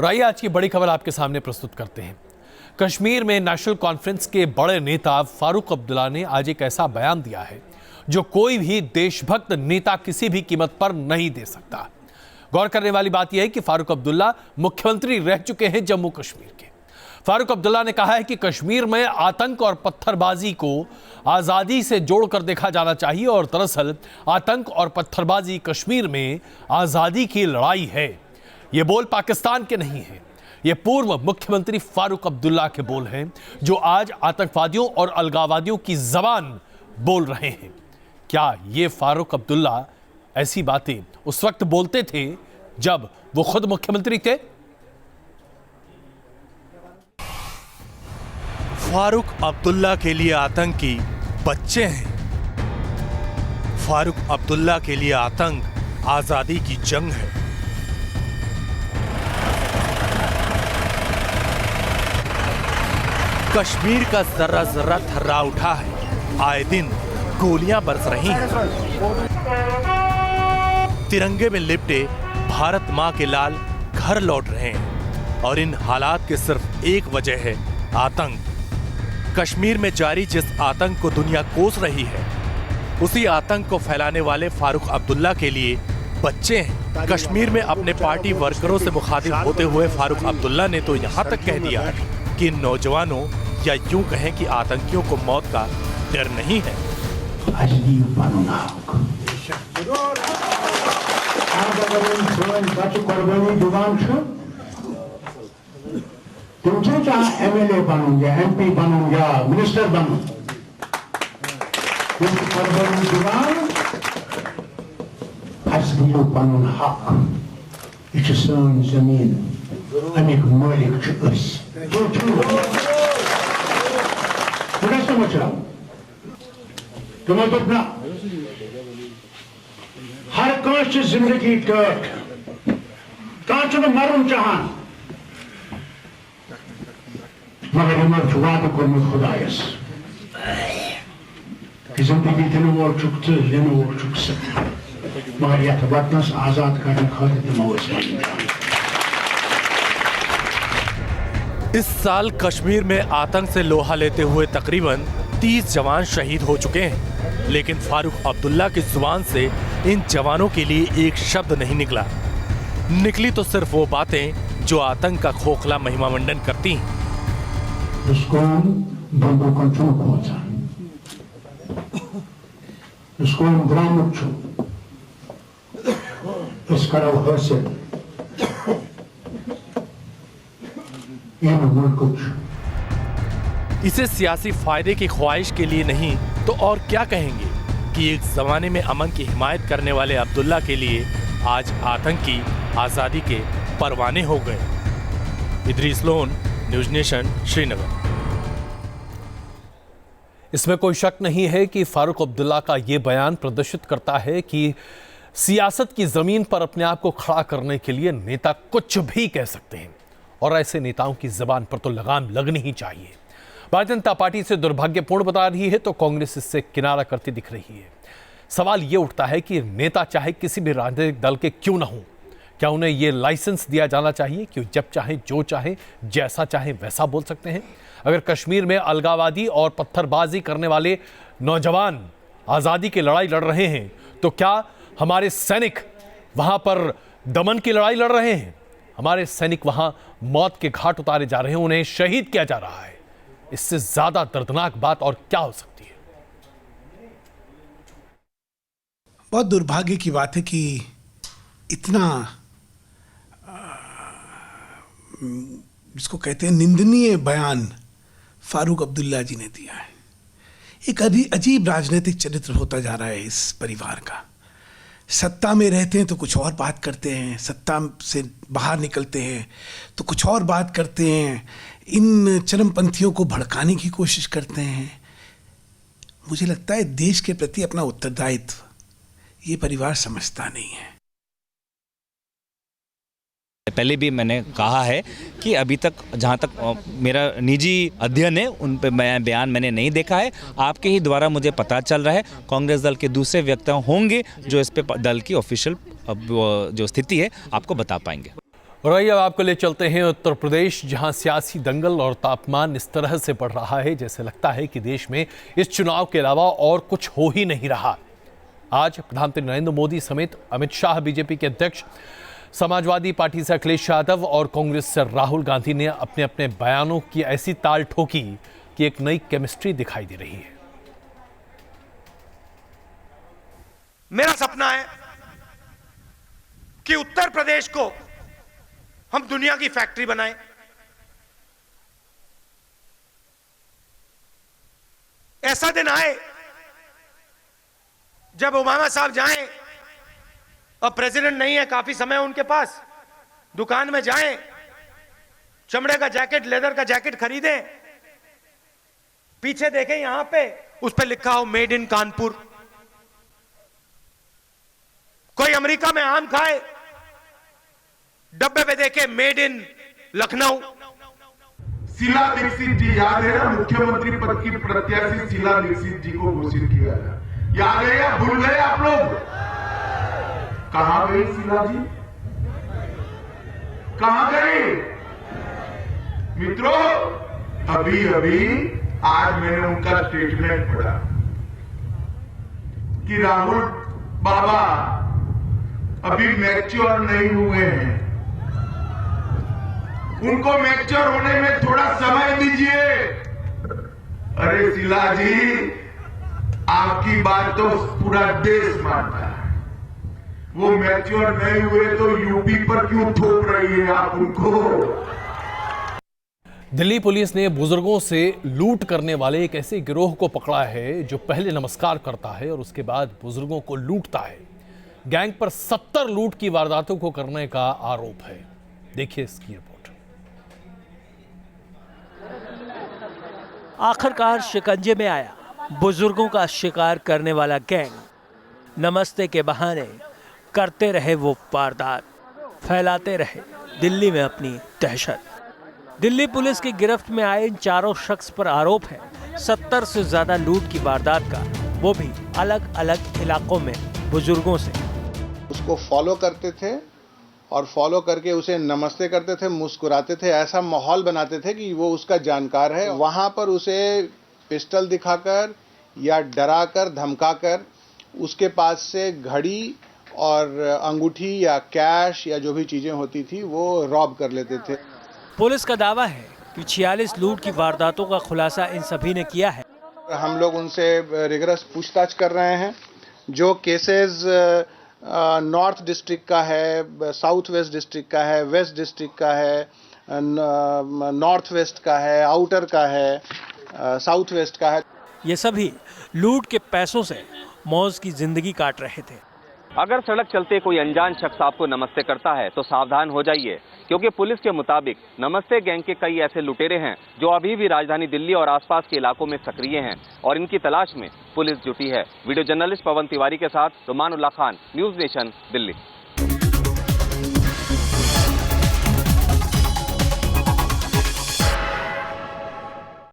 और आइए आज की बड़ी खबर आपके सामने प्रस्तुत करते हैं। कश्मीर में नेशनल कॉन्फ्रेंस के बड़े नेता फारूक अब्दुल्ला ने आज एक ऐसा बयान दिया है जो कोई भी देशभक्त नेता किसी भी कीमत पर नहीं दे सकता। गौर करने वाली बात यह है कि फारूक अब्दुल्ला मुख्यमंत्री रह चुके हैं जम्मू कश्मीर के। फारूक अब्दुल्ला ने कहा है कि कश्मीर में आतंक और पत्थरबाजी को आज़ादी से जोड़कर देखा जाना चाहिए और दरअसल आतंक और पत्थरबाजी कश्मीर में आज़ादी की लड़ाई है। ये बोल पाकिस्तान के नहीं हैं, ये पूर्व मुख्यमंत्री फारूक अब्दुल्ला के बोल हैं जो आज आतंकवादियों और अलगाववादियों की जबान बोल रहे हैं। क्या ये फारूक अब्दुल्ला ऐसी बातें उस वक्त बोलते थे जब वो खुद मुख्यमंत्री थे? फारूक अब्दुल्ला के लिए आतंकी बच्चे हैं। फारूक अब्दुल्ला के लिए आतंक आजादी की जंग है। कश्मीर का जर्रा जर्रा थर्रा उठा है। आए दिन गोलियां बरस रही हैं। तिरंगे में लिपटे भारत मां के लाल घर लौट रहे हैं और इन हालात के सिर्फ एक वजह है, आतंक। कश्मीर में जारी जिस आतंक को दुनिया कोस रही है, उसी आतंक को फैलाने वाले फारूक अब्दुल्ला के लिए बच्चे हैं। कश्मीर में अपने पार्टी वर्करों से मुखातिब होते हुए फारूक अब्दुल्ला ने तो यहाँ तक कह दिया कि इन नौजवानों या यूं कहें कि आतंकियों को मौत का डर नहीं है। तुमसे चाहे एमएलए बनूं या एमपी बनूं या मिनिस्टर बनूं, कुर्बानी दीवान हस्बी बनूं हक। ये सान जमीन अमिक मालिक समझ रहा तुम्हें तो अपना हर कांच जिंदगी टट कांच में मरुन चाहान मगर इमर वाद कोर्मुत खुदायस कि जिंदगी दिन वो चुकते लेन वो चुक मगर यह वतनस आजाद करने खातिर तमोस। इस साल कश्मीर में आतंक से लोहा लेते हुए तकरीबन 30 जवान शहीद हो चुके हैं, लेकिन फारूक अब्दुल्ला की जुबान से इन जवानों के लिए एक शब्द नहीं निकला। निकली तो सिर्फ वो बातें जो आतंक का खोखला महिमामंडन करती हैं। इसे सियासी फायदे की ख्वाहिश के लिए नहीं तो और क्या कहेंगे कि एक जमाने में अमन की हिमायत करने वाले अब्दुल्ला के लिए आज आतंकी आजादी के परवाने हो गए। Idris loan, news nation, Srinagar. इसमें कोई शक नहीं है कि फारूक अब्दुल्ला का यह बयान प्रदर्शित करता है कि सियासत की जमीन पर अपने आप को खड़ा करने के लिए नेता कुछ भी कह सकते हैं और ऐसे नेताओं की जबान पर तो लगाम लगनी ही चाहिए। भारतीय जनता पार्टी इसे दुर्भाग्यपूर्ण बता रही है तो कांग्रेस इससे किनारा करती दिख रही है। सवाल यह उठता है कि नेता चाहे किसी भी राजनीतिक दल के क्यों ना हो, क्या उन्हें यह लाइसेंस दिया जाना चाहिए कि जब चाहे, जो चाहे, जैसा चाहे वैसा बोल सकते हैं? अगर कश्मीर में अलगाववादी और पत्थरबाजी करने वाले नौजवान आज़ादी की लड़ाई लड़ रहे हैं तो क्या हमारे सैनिक वहां पर दमन की लड़ाई लड़ रहे हैं? हमारे सैनिक वहां मौत के घाट उतारे जा रहे हैं, उन्हें शहीद किया जा रहा है। इससे ज्यादा दर्दनाक बात और क्या हो सकती है? बहुत दुर्भाग्य की बात है कि इतना जिसको कहते हैं निंदनीय बयान फारूक अब्दुल्ला जी ने दिया है। एक अजीब राजनीतिक चरित्र होता जा रहा है इस परिवार का। सत्ता में रहते हैं तो कुछ और बात करते हैं, सत्ता से बाहर निकलते हैं तो कुछ और बात करते हैं, इन चरमपंथियों को भड़काने की कोशिश करते हैं। मुझे लगता है देश के प्रति अपना उत्तरदायित्व ये परिवार समझता नहीं है। पहले भी मैंने कहा है कि अभी तक जहाँ तक मेरा निजी अध्ययन है उन पे बयान मैंने नहीं देखा है। आपके ही द्वारा मुझे पता चल रहा है कांग्रेस दल के दूसरे व्यक्ति होंगे जो इस पे दल की ऑफिशियल जो स्थिति है आपको बता पाएंगे। और आइए अब आपको ले चलते हैं उत्तर प्रदेश, जहां सियासी दंगल और तापमान इस तरह से बढ़ रहा है जैसे लगता है कि देश में इस चुनाव के अलावा और कुछ हो ही नहीं रहा। आज प्रधानमंत्री नरेंद्र मोदी समेत अमित शाह, बीजेपी के अध्यक्ष, समाजवादी पार्टी से अखिलेश यादव और कांग्रेस से राहुल गांधी ने अपने अपने बयानों की ऐसी ताल ठोकी कि एक नई केमिस्ट्री दिखाई दे रही है। मेरा सपना है कि उत्तर प्रदेश को हम दुनिया की फैक्ट्री बनाएं। ऐसा दिन आए जब ओबामा साहब जाएं, अब प्रेसिडेंट नहीं है, काफी समय उनके पास, दुकान में जाएं, चमड़े का जैकेट, लेदर का जैकेट खरीदें, पीछे देखें यहां पे उस पर लिखा हो मेड इन कानपुर। कोई अमेरिका में आम खाए, डब्बे पे देखे मेड इन लखनऊ। शीला दीक्षित जी याद है ना, मुख्यमंत्री पद की प्रत्याशी शीला दीक्षित जी को घोषित किया था, याद है या भूल गए आप लोग? कहां गई शीला जी, कहां गई? मित्रों, अभी अभी आज मैंने उनका स्टेटमेंट पढ़ा कि राहुल बाबा अभी मैच्योर नहीं हुए हैं, उनको मैच्योर होने में थोड़ा समय दीजिए। अरे शीला जी, आपकी बात तो पूरा देश मानता है, वो मैच्योर नहीं हुए तो यूपी पर क्यों थोप रही है आप उनको? दिल्ली पुलिस ने बुजुर्गों से लूट करने वाले एक ऐसे गिरोह को पकड़ा है जो पहले नमस्कार करता है और उसके बाद बुजुर्गों को लूटता है। गैंग पर 70 लूट की वारदातों को करने का आरोप है। देखिए इसकी रिपोर्ट। आखिरकार शिकंजे में आया बुजुर्गों का शिकार करने वाला गैंग। नमस्ते के बहाने करते रहे वो वारदात, फैलाते रहे दिल्ली में अपनी दहशत। दिल्ली पुलिस की गिरफ्त में आए इन चारों शख्स पर आरोप है 70 से ज्यादा लूट की वारदात का, वो भी अलग अलग इलाकों में बुजुर्गों से। उसको फॉलो करते थे और फॉलो करके उसे नमस्ते करते थे, मुस्कुराते थे, ऐसा माहौल बनाते थे कि वो उसका जानकार है। वहां पर उसे पिस्टल दिखाकर या डराकर, धमकाकर उसके पास से घड़ी और अंगूठी या कैश या जो भी चीजें होती थी वो रॉब कर लेते थे। पुलिस का दावा है कि 46 लूट की वारदातों का खुलासा इन सभी ने किया है। हम लोग उनसे रिगरस पूछताछ कर रहे हैं। जो केसेस नॉर्थ डिस्ट्रिक्ट का है, साउथ वेस्ट डिस्ट्रिक्ट का है, वेस्ट डिस्ट्रिक्ट का है, नॉर्थ वेस्ट का है, आउटर का है, साउथ वेस्ट का है, ये सभी लूट के पैसों से मौज की जिंदगी काट रहे थे। अगर सड़क चलते कोई अनजान शख्स आपको नमस्ते करता है तो सावधान हो जाइए, क्योंकि पुलिस के मुताबिक नमस्ते गैंग के कई ऐसे लुटेरे हैं जो अभी भी राजधानी दिल्ली और आसपास के इलाकों में सक्रिय हैं और इनकी तलाश में पुलिस जुटी है। वीडियो जर्नलिस्ट पवन तिवारी के साथ रुमान उल्लाह खान, न्यूज़ नेशन, दिल्ली।